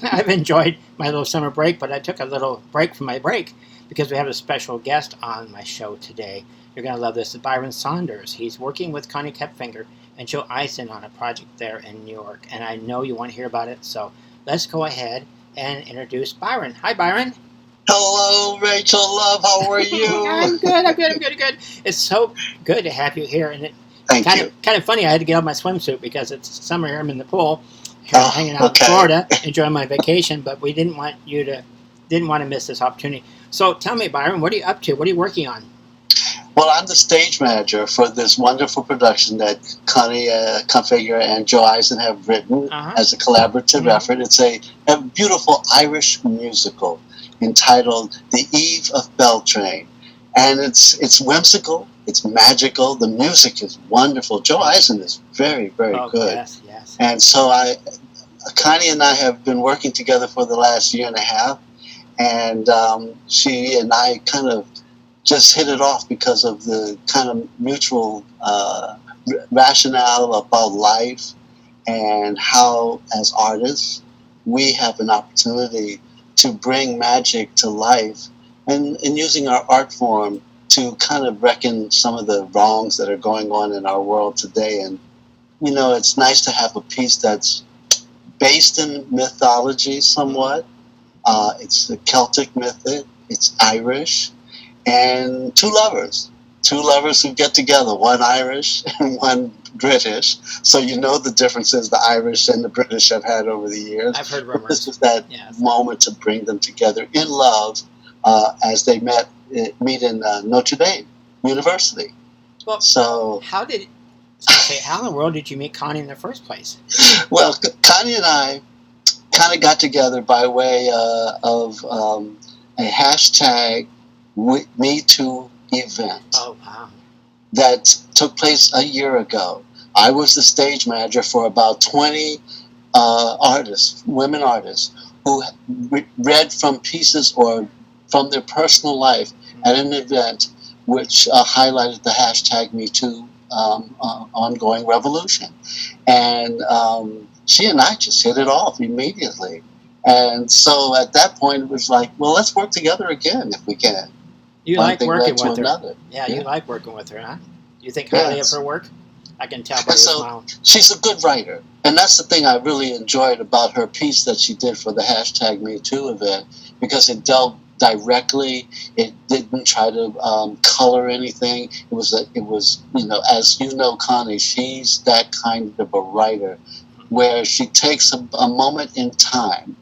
I've enjoyed my little summer break, but I took a little break from my break because we have a special guest on my show today. You're going to love this. It's Byron Sounders. He's working with Connie Koepfinger and Joe Izen on a project there in New York, and I know you want to hear about it, so let's go ahead and introduce Byron. Hi, Byron. Hello, Rachel Love. How are you? I'm good. It's so good to have you here, and Thank you. Kind of funny. I had to get out my swimsuit because it's summer here. I'm in the pool, here, hanging out in Florida, enjoying my vacation. But we didn't want to miss this opportunity. So tell me, Byron, what are you up to? What are you working on? Well, I'm the stage manager for this wonderful production that Connie Koepfinger and Joe Izen have written as a collaborative effort. It's a beautiful Irish musical entitled The Eve of Beltane. And it's whimsical, it's magical, the music is wonderful. Joe Izen is very, very good. Yes. And so Connie and I have been working together for the last year and a half, and she and I kind of just hit it off because of the kind of mutual rationale about life and how, as artists, we have an opportunity to bring magic to life and using our art form to kind of reckon some of the wrongs that are going on in our world today. And, you know, it's nice to have a piece that's based in mythology somewhat. It's the Celtic myth, it's Irish, and two lovers who get together, one Irish and one British. So you know the differences the Irish and the British have had over the years. I've heard rumors. This is that moment to bring them together in love as they meet in Notre Dame University. Well, so how in the world did you meet Connie in the first place? Well, Connie and I kind of got together by way of a hashtag Me Too event. Oh, wow. That took place a year ago. I was the stage manager for about 20 artists, women artists, who read from pieces or from their personal life at an event which highlighted the hashtag Me Too ongoing revolution. And she and I just hit it off immediately. And so at that point, it was like, well, let's work together again if we can. You like working with her. Another. Yeah, you like working with her, huh? You think highly of her work? I can tell by your smile. She's a good writer. And that's the thing I really enjoyed about her piece that she did for the hashtag Me Too event, because it dealt directly. It didn't try to color anything. It was, you know, as you know, Connie, she's that kind of a writer where she takes a moment in time,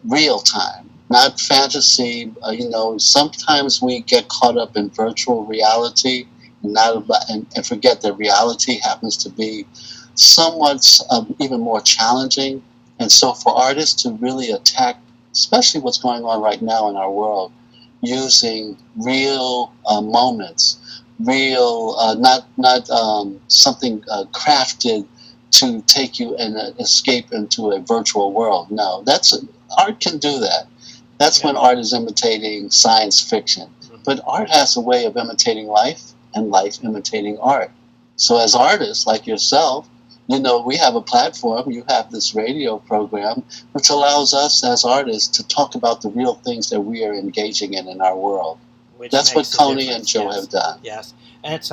real time, not fantasy. You know, sometimes we get caught up in virtual reality and forget that reality happens to be somewhat even more challenging. And so for artists to really attack, especially what's going on right now in our world, using real moments, real, not something crafted to take you and escape into a virtual world. No, art can do that. That's when art is imitating science fiction. But art has a way of imitating life, and life imitating art. So as artists like yourself, you know, we have a platform, you have this radio program, which allows us as artists to talk about the real things that we are engaging in our world. That's what Connie and Joe have done. Yes. And it's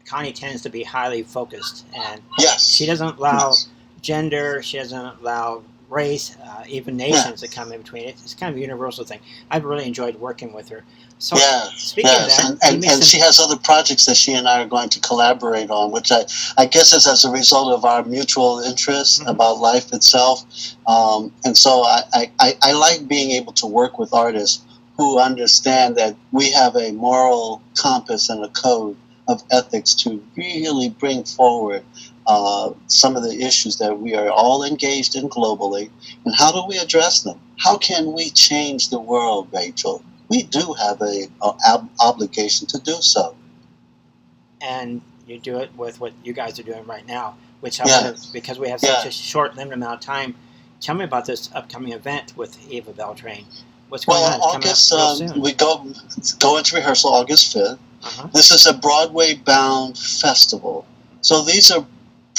Connie tends to be highly focused, and she doesn't allow gender, she doesn't allow race, even nations to come in between. It's kind of a universal thing. I've really enjoyed working with her. So speaking of that, and she has other projects that she and I are going to collaborate on, which I guess is as a result of our mutual interest about life itself. And so I like being able to work with artists who understand that we have a moral compass and a code of ethics to really bring forward some of the issues that we are all engaged in globally, and how do we address them? How can we change the world, Rachel? We do have an obligation to do so. And you do it with what you guys are doing right now, which because we have such a short, limited amount of time. Tell me about this upcoming event with Eve Of Beltane. What's going on? August, we go into rehearsal August 5th. This is a Broadway Bound Festival. So these are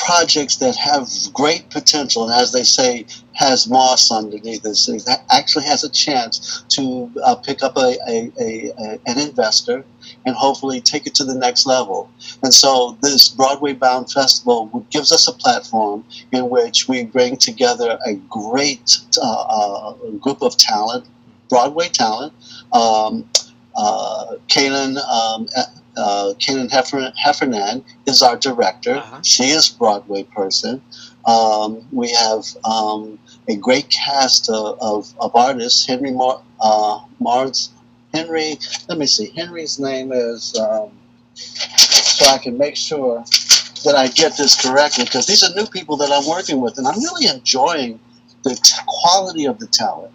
projects that have great potential, and as they say, has moss underneath it, that actually has a chance to pick up an investor and hopefully take it to the next level. And so this Broadway Bound Festival gives us a platform in which we bring together a great group of talent, Broadway talent. Cailín Heffernan is our director. Uh-huh. She is a Broadway person. We have a great cast of artists. Henry's name is, so I can make sure that I get this correctly, because these are new people that I'm working with, and I'm really enjoying the quality of the talent.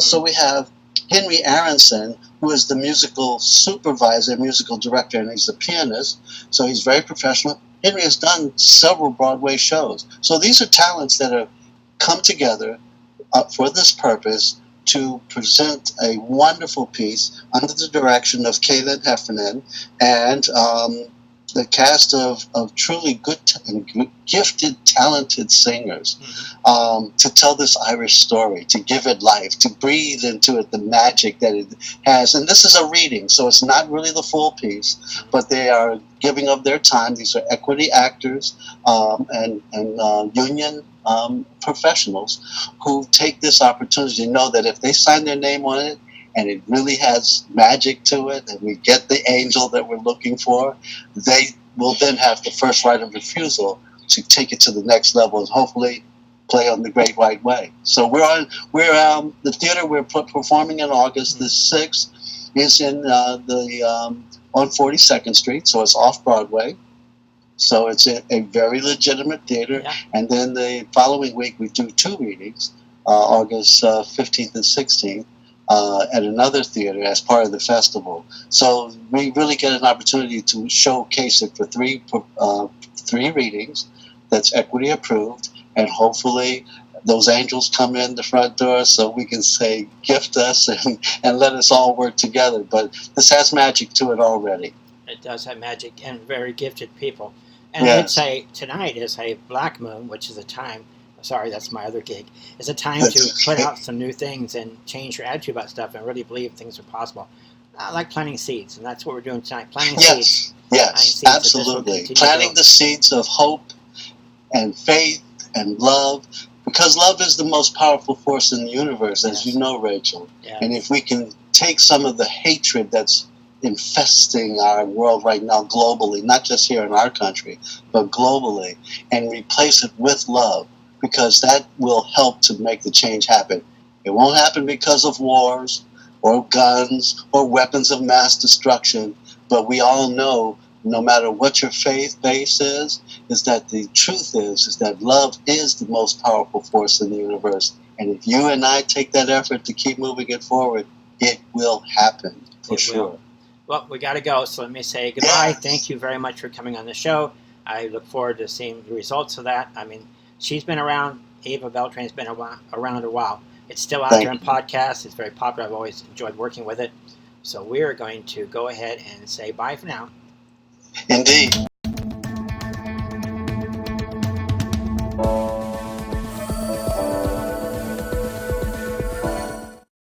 So we have Henry Aronson, who is the musical supervisor, musical director, and he's the pianist, so he's very professional. Henry has done several Broadway shows. So these are talents that have come together for this purpose to present a wonderful piece under the direction of Cailín Heffernan and the cast of truly good and gifted, talented singers, to tell this Irish story, to give it life, to breathe into it the magic that it has. And this is a reading, so it's not really the full piece, but they are giving of their time. These are equity actors and union professionals who take this opportunity to know that if they sign their name on it, and it really has magic to it, and we get the angel that we're looking for, they will then have the first right of refusal to take it to the next level and hopefully play on the Great White Way. So the theater we're performing in August the 6th is in on 42nd Street, so it's off Broadway. So it's a very legitimate theater. Yeah. And then the following week we do 2 readings, August 15th and 16th. At another theater as part of the festival. So we really get an opportunity to showcase it for 3 readings that's equity approved, and hopefully those angels come in the front door so we can say, gift us and let us all work together. But this has magic to it already. It does have magic and very gifted people. And yes. I'd say tonight is a Black Moon, which is a time, sorry, that's my other gig. It's a time to put out some new things and change your attitude about stuff and really believe things are possible. I like planting seeds, and that's what we're doing tonight. Planting seeds. Yes, absolutely. Planting the seeds of hope and faith and love, because love is the most powerful force in the universe, as you know, Rachel. Yes. And if we can take some of the hatred that's infesting our world right now globally, not just here in our country, but globally, and replace it with love, because that will help to make the change happen. It won't happen because of wars or guns or weapons of mass destruction, but we all know, no matter what your faith base is that the truth is that love is the most powerful force in the universe. And if you and I take that effort to keep moving it forward, it will happen, for sure. Well, we got to go, so let me say goodbye. Yes. Thank you very much for coming on the show. I look forward to seeing the results of that. I mean, she's been around. Eve Of Beltane's been around a while. It's still out there in podcasts. It's very popular. I've always enjoyed working with it. So we're going to go ahead and say bye for now. Indeed.